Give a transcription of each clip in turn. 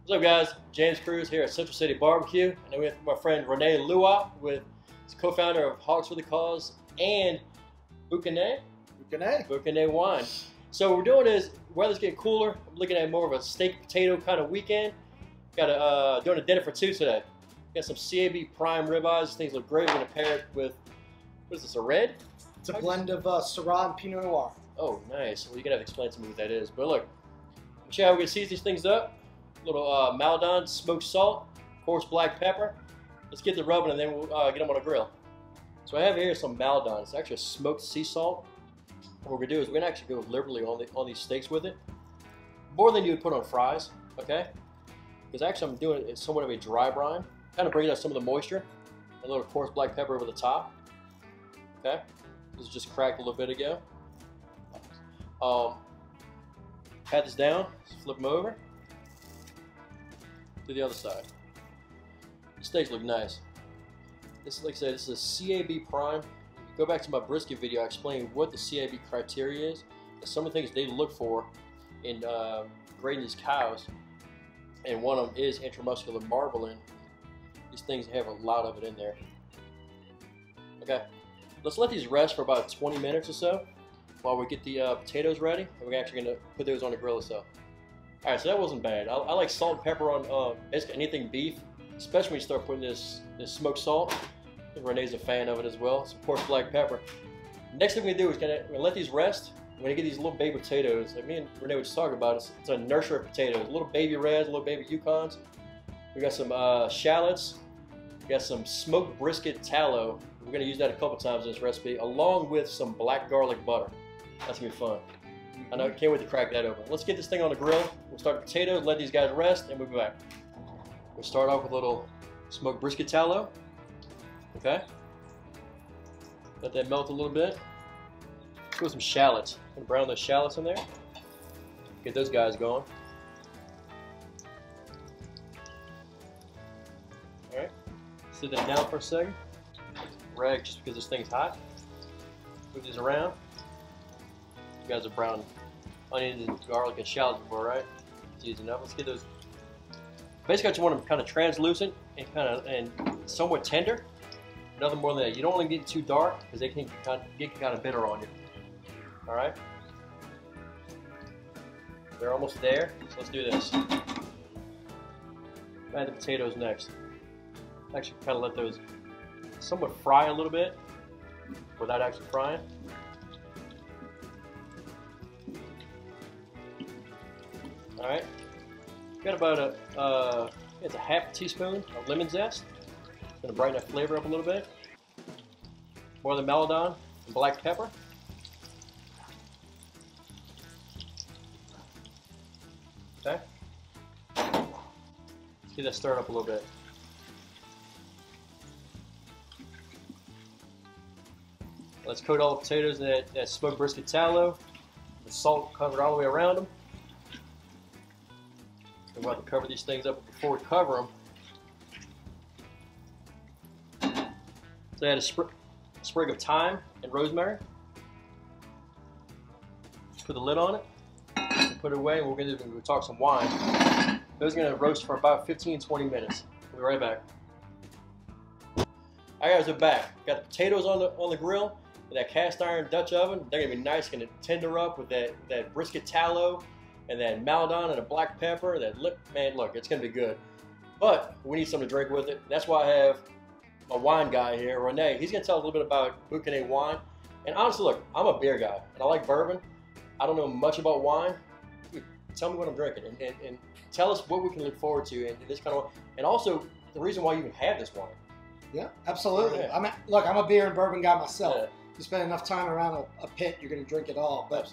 What's up, guys? James Cruz here at Central City Barbecue, and I'm with my friend Renee Lua, with co-founder of Hogs for the Cause and YUKON Wine. So what we're doing is, weather's getting cooler. I'm looking at more of a steak potato kind of weekend. Got doing a dinner for two today. Got some CAB prime ribeyes. These things look great. We're gonna pair it with, what is this, a red? It's a blend of Syrah and Pinot Noir. Oh, nice. Well, you're gonna have to explain to me what that is. But look, I'm show you how we're gonna season these things up. A little Maldon smoked salt, coarse black pepper. Let's get the rubbing and then we'll get them on a grill. So I have here some Maldon. It's actually a smoked sea salt. What we're gonna do is we're gonna actually go liberally on these steaks with it, more than you would put on fries, okay? Because actually I'm doing it somewhat of a dry brine, kind of bringing out some of the moisture. A little coarse black pepper over the top, okay? This is just cracked a little bit ago. Pat this down, let's flip them over to the other side. The steaks look nice. This is, like I said, this is a CAB prime. If you go back to my brisket video, I explained what the CAB criteria is and some of the things they look for in grading these cows. And one of them is intramuscular marbling. These things have a lot of it in there. Okay, let's let these rest for about 20 minutes or so while we get the potatoes ready. And we're actually going to put those on the grill or so. Alright, so that wasn't bad. I like salt and pepper on basically anything beef, especially when you start putting this smoked salt. I think Renee's a fan of it as well. Some coarse black pepper. Next thing we're going to do is we're going to let these rest. We're going to get these little baby potatoes. Like me and Renee were just talking about it. It's a nursery of potatoes. Little baby reds, little baby YUKONs. We got some shallots. We got some smoked brisket tallow. We're going to use that a couple times in this recipe, along with some black garlic butter. That's going to be fun. I know, can't wait to crack that open. Let's get this thing on the grill. We'll start the potatoes, let these guys rest, and we'll be back. We'll start off with a little smoked brisket tallow. Okay. Let that melt a little bit. Let's go with some shallots. I'm gonna brown those shallots in there. Get those guys going. Alright. Sit that down for a second. Rag just because this thing's hot. Move these around. You guys have browned onions and garlic and shallots before, right? It's easy enough. Let's get those. Basically, I just want them kind of translucent and somewhat tender. Nothing more than that. You don't want to get too dark because they can get kind of bitter on you. All right. They're almost there. So let's do this. Add the potatoes next. Actually, kind of let those somewhat fry a little bit without actually frying. All right, got about it's a half teaspoon of lemon zest. Gonna brighten that flavor up a little bit. More of the Maldon and black pepper. Okay. Let's get that stirred up a little bit. Let's coat all the potatoes in that smoked brisket tallow. The salt covered all the way around them. We're about to cover these things up, but before we cover them, so add a sprig of thyme and rosemary. Just put the lid on it, put it away, and we'll talk some wine. Those are going to roast for about 15-20 minutes. We'll be right back. Alright guys, we're back. Got the potatoes on the grill in that cast iron Dutch oven. They're going to be nice, going to tender up with that brisket tallow and that Maldon and a black pepper. Man, look, it's going to be good. But we need something to drink with it. That's why I have a wine guy here, Renee. He's going to tell us a little bit about YUKON wine. And honestly, look, I'm a beer guy, and I like bourbon. I don't know much about wine. Dude, tell me what I'm drinking, and tell us what we can look forward to in this kind of wine. And also, the reason why you even have this wine. Yeah, absolutely. Yeah. Look, I'm a beer and bourbon guy myself. Yeah. You spend enough time around a pit, you're going to drink it all. But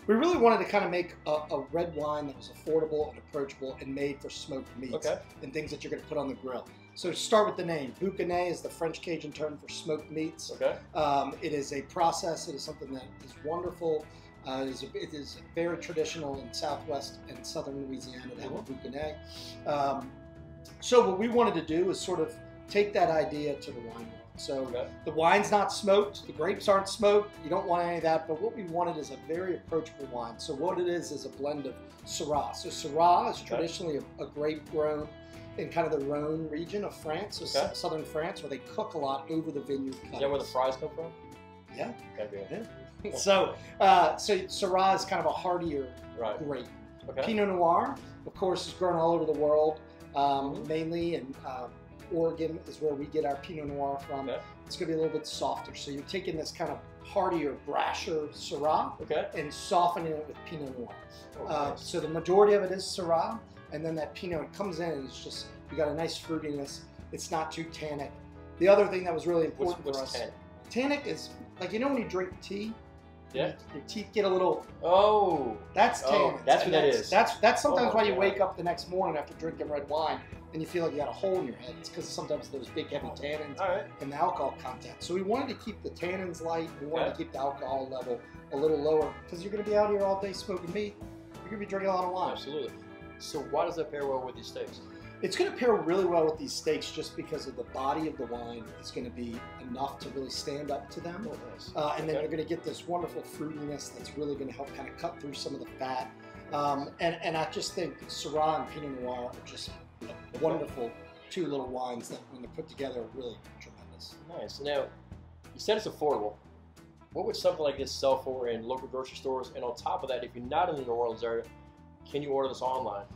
we really wanted to kind of make a red wine that was affordable and approachable and made for smoked meats and things that you're going to put on the grill. So to start with the name, YUKON is the French Cajun term for smoked meats. Okay. It is a process. It is something that is wonderful. It is very traditional in Southwest and Southern Louisiana to have a YUKON. So what we wanted to do is sort of take that idea to the wine world. So the wine's not smoked, the grapes aren't smoked, you don't want any of that, but what we wanted is a very approachable wine. So what it is a blend of Syrah. So Syrah is traditionally a grape grown in kind of the Rhone region of France, so southern France, where they cook a lot over the vineyard cuttings. Is that where the fries come from? Yeah. Okay. So Syrah is kind of a heartier grape. Pinot Noir, of course, is grown all over the world, mainly in Oregon is where we get our Pinot Noir from. It's going to be a little bit softer. So you're taking this kind of heartier, brasher Syrah and softening it with Pinot Noir. Nice. So the majority of it is Syrah, and then that Pinot, it comes in and it's just, you got a nice fruitiness. It's not too tannic. The other thing that was really important for us. Tannic is, like, you know when you drink tea? Your teeth get a little. That's tannin. That's what that is. That's sometimes why you wake up the next morning after drinking red wine and you feel like you got a hole in your head. It's because sometimes those big heavy tannins and the alcohol content. So we wanted to keep the tannins light. We wanted to keep the alcohol level a little lower because you're going to be out here all day smoking meat. You're going to be drinking a lot of wine. Absolutely. So why does that pair well with these steaks? It's going to pair really well with these steaks just because of the body of the wine is going to be enough to really stand up to them. And then you're going to get this wonderful fruitiness that's really going to help kind of cut through some of the fat. And I just think Syrah and Pinot Noir are just wonderful two little wines that when they're put together are really tremendous. Nice. Now, you said it's affordable. What would something like this sell for in local grocery stores? And on top of that, if you're not in the New Orleans area, can you order this online?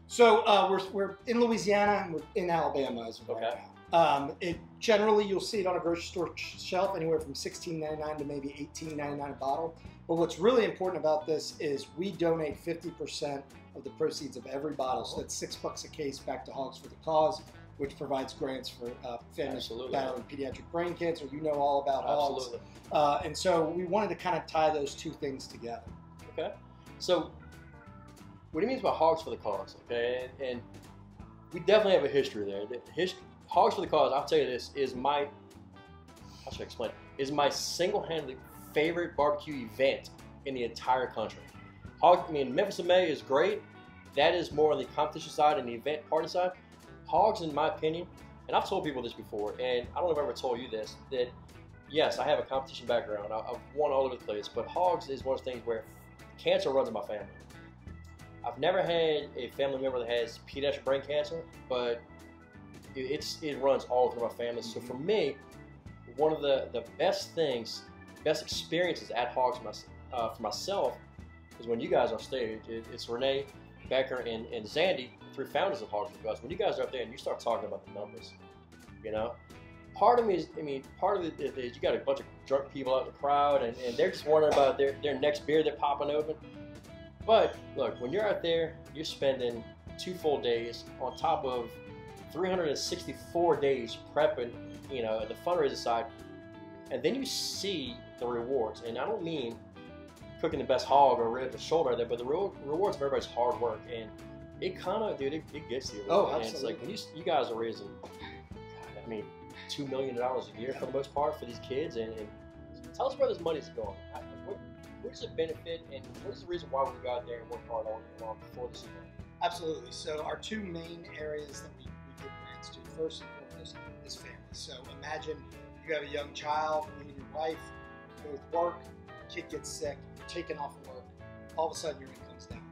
So we're in Louisiana and we're in Alabama as of right now. Generally, you'll see it on a grocery store shelf anywhere from $16.99 to maybe $18.99 a bottle. But what's really important about this is we donate 50% of the proceeds of every bottle. So that's $6 a case back to Hogs for the Cause, which provides grants for families battling pediatric brain cancer. You know all about Hogs. And so we wanted to kind of tie those two things together. So what he means by Hogs for the Cause, and we definitely have a history there. Hogs for the Cause, I'll tell you this, is my, how should I explain it, is my single-handedly favorite barbecue event in the entire country. Memphis in May is great. That is more on the competition side and the event party side. Hogs, in my opinion, and I've told people this before, and I don't know if I've ever told you this, that yes, I have a competition background. I've won all over the place, but Hogs is one of those things where cancer runs in my family. I've never had a family member that has pediatric brain cancer, but it runs all through my family. So for me, one of the best things, best experiences at Hogs for myself is when you guys are on stage. It's Renee, Becker, and Zandy, three founders of Hogs for the Cause. When you guys are up there and you start talking about the numbers, part of me is, part of it is you got a bunch of drunk people out in the crowd, and they're just wondering about their next beer they're popping open. But look, when you're out there, you're spending 2 full days on top of 364 days prepping, the fundraiser side, and then you see the rewards. And I don't mean cooking the best hog or rib or shoulder there, but the rewards of everybody's hard work, and it kind of, dude, it gets to you. Absolutely. It's like when you guys are raising, $2 million a year for the most part for these kids, and tell us where this money's going. Where does it benefit, and what is the reason why we go out there and work hard on for this event? Absolutely. So our two main areas that we give grants to, first and foremost, is family. So imagine you have a young child, you and your wife both work, kid gets sick, you're taken off work, all of a sudden your income's down.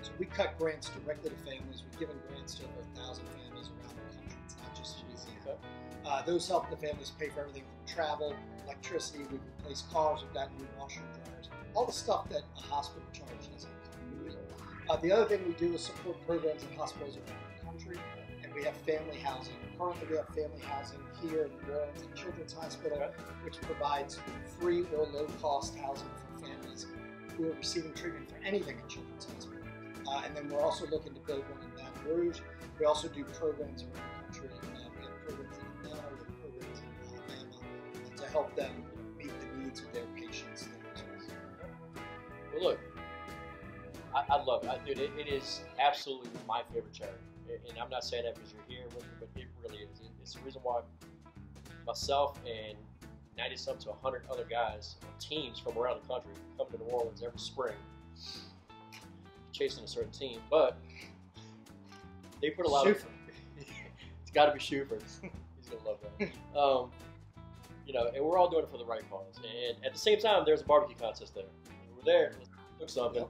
So we cut grants directly to families. We've given grants to over 1,000 families around the country. It's not just Louisiana. Those help the families pay for everything from travel, electricity. We've replaced cars. We've got new washer and dryers. All the stuff that a hospital charge doesn't include. The other thing we do is support programs in hospitals around the country, and we have family housing. Currently, we have family housing here in New Orleans at Children's Hospital, which provides free or low-cost housing for families who are receiving treatment for anything at Children's Hospital. And then we're also looking to build one in Baton Rouge. We also do programs around the country. We have programs in Atlanta, we have programs in Alabama to help them meet the needs of their patients. Well, look, I love it. Dude, it is absolutely my favorite charity. And I'm not saying that because you're here with me, but it really is. It's the reason why myself and 90-some to 100 other guys, teams from around the country, come to New Orleans every spring chasing a certain team. But they put a lot of... It's got to be Shuford. He's He's gonna love that. You know, and we're all doing it for the right cause. And at the same time, there's a barbecue contest there. We're there. Let's cook something.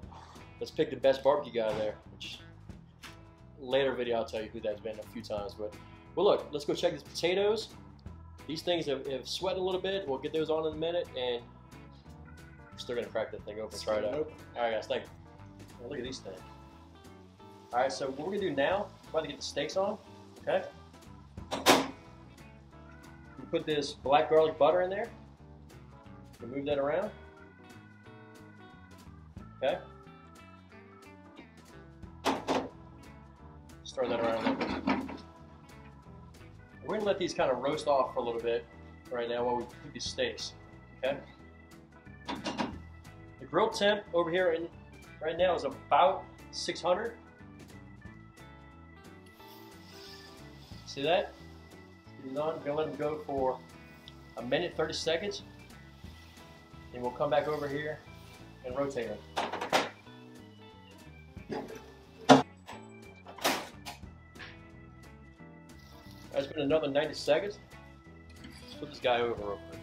Let's pick the best barbecue guy there. Which later video, I'll tell you who that's been a few times. But well, look, let's go check these potatoes. These things have sweated a little bit. We'll get those on in a minute, and we're still gonna crack that thing open. Try it out. All right, guys. Thank you. Well, look at these things. All right, so what we're gonna do now? We're about to get the steaks on. Okay. Put this black garlic butter in there. Move that around. Okay. Stir that around a little bit. We're going to let these kind of roast off for a little bit right now while we cook these steaks. Okay. The grill temp over here right now is about 600. See that? On. Gonna let them go for a minute 30 seconds, and we'll come back over here and rotate them. It's been another 90 seconds. Let's put this guy over real quick.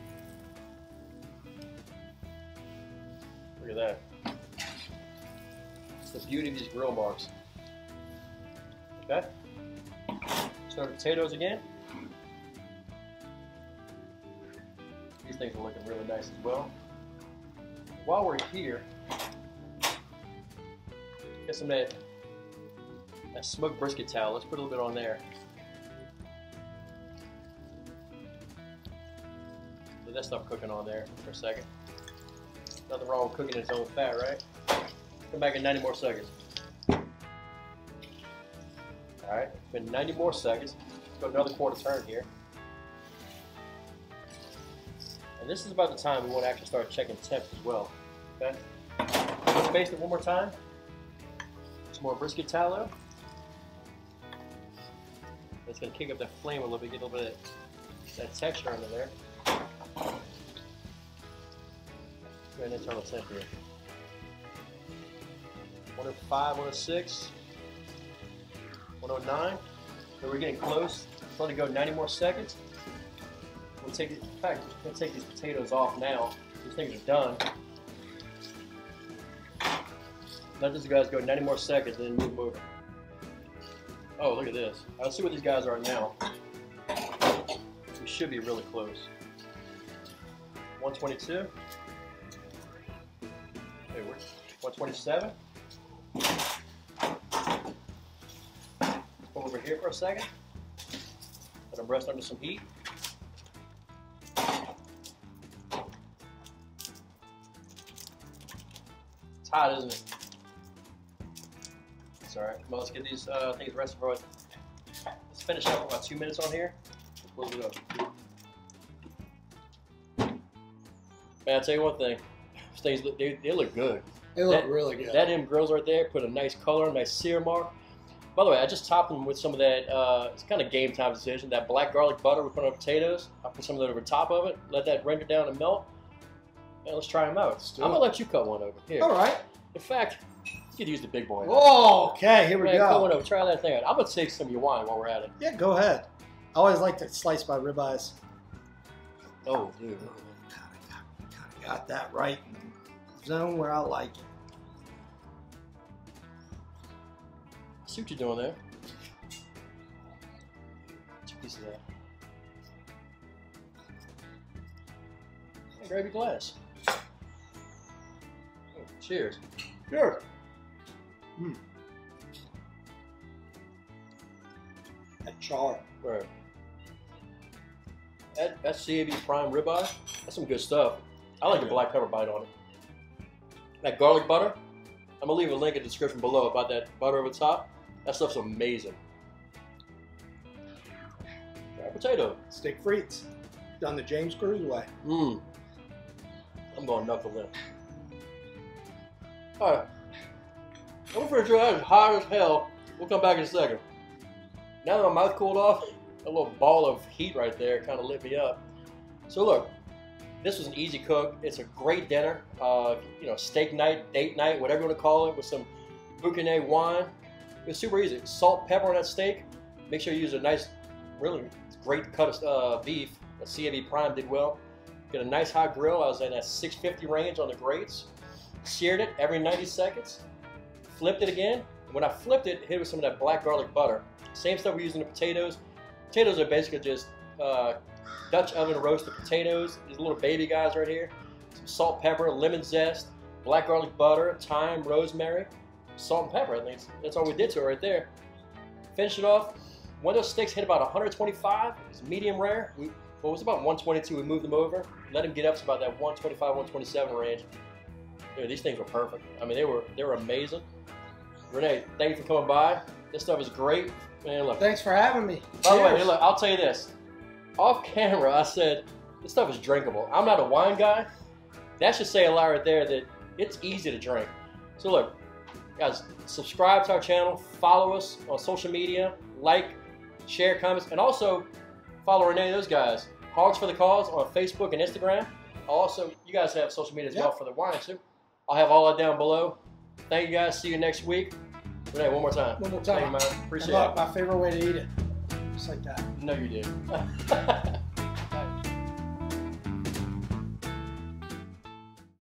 Look at that. It's the beauty of these grill marks. Okay. Start the potatoes again. These things are looking really nice as well. While we're here, get some of that smoked brisket tallow. Let's put a little bit on there. Let that stuff cooking on there for a second. Nothing wrong with cooking in its own fat, right? Come back in 90 more seconds. Alright, it's been 90 more seconds. Let's go another quarter turn here. And this is about the time we want to actually start checking temps as well. Okay? Let's baste it one more time. Some more brisket tallow. It's going to kick up that flame a little bit, get a little bit of that texture under there. Go ahead and turn the temp here. 105, 106, 109. So we're getting close. Let's let it go 90 more seconds. We'll take it, in fact, we're going to take these potatoes off now. These things are done. Let these guys go 90 more seconds and then move them over. Oh, look at this. Let's see what these guys are now. We should be really close. 122. Hey, we're 127. Come over here for a second. Let them rest under some heat. It's hot, isn't it? It's alright. Come on, let's get these things resting for it. Let's finish up about 2 minutes on here. Close it up. Man, I'll tell you one thing. These things, they look good. They look really good. That M grills right there put a nice color, nice sear mark. By the way, I just topped them with some of that, it's kind of game time decision, that black garlic butter we put on potatoes. I put some of that over top of it, let that render down and melt. And let's try them out. I'm going to let you cut one over. Here. All right. In fact, you could use the big boy. Oh, okay. Here we go. Cut one over. Try that thing out. I'm going to take some of your wine while we're at it. Yeah, go ahead. I always like to slice my ribeyes. Oh, dude. Got that right in the zone where I like it. See what you're doing there. Two pieces of that. And grab your glass. Oh, cheers. Sure. Mm. That char. Right. That's CAB prime ribeye. That's some good stuff. I like the black pepper bite on it. That garlic butter, I'm gonna leave a link in the description below about that butter over top. That stuff's amazing. Potato. Steak frites. Done the James Cruise way. Mmm. I'm going knuckle in. Alright. I'm pretty sure that is hot as hell. We'll come back in a second. Now that my mouth cooled off, a little ball of heat right there kind of lit me up. So look, this was an easy cook. It's a great dinner. You know, steak night, date night, whatever you want to call it, with some bouquet wine. It's super easy. Salt, pepper on that steak. Make sure you use a nice, really great cut of beef. The CAB Prime did well. Got a nice hot grill. I was in that 650 range on the grates. Seared it every 90 seconds. Flipped it again. When I flipped it, hit it with some of that black garlic butter. Same stuff we use in the potatoes. Potatoes are basically just Dutch oven roasted potatoes. These little baby guys right here. Some salt, pepper, lemon zest, black garlic butter, thyme, rosemary, salt and pepper. I think that's all we did to it right there. Finish it off. One of those sticks hit about 125. It's medium rare. It was about 122. We moved them over. Let them get up to about that 125, 127 range. Dude, these things were perfect. I mean, they were amazing. Renee, thank you for coming by. This stuff is great. Man, look. Thanks for having me. By the way, hey, look, I'll tell you this. Off camera, I said, this stuff is drinkable. I'm not a wine guy. That should say a lot right there that it's easy to drink. So look, guys, subscribe to our channel. Follow us on social media. Like, share, comments, and also follow Renee and those guys. Hogs for the Cause on Facebook and Instagram. Also, you guys have social media as well for the wine too. I'll have all that down below. Thank you guys. See you next week. Renee, one more time. One more time. Thank you, man. Appreciate and look, it. my favorite way to eat it. Just like that. No, you did.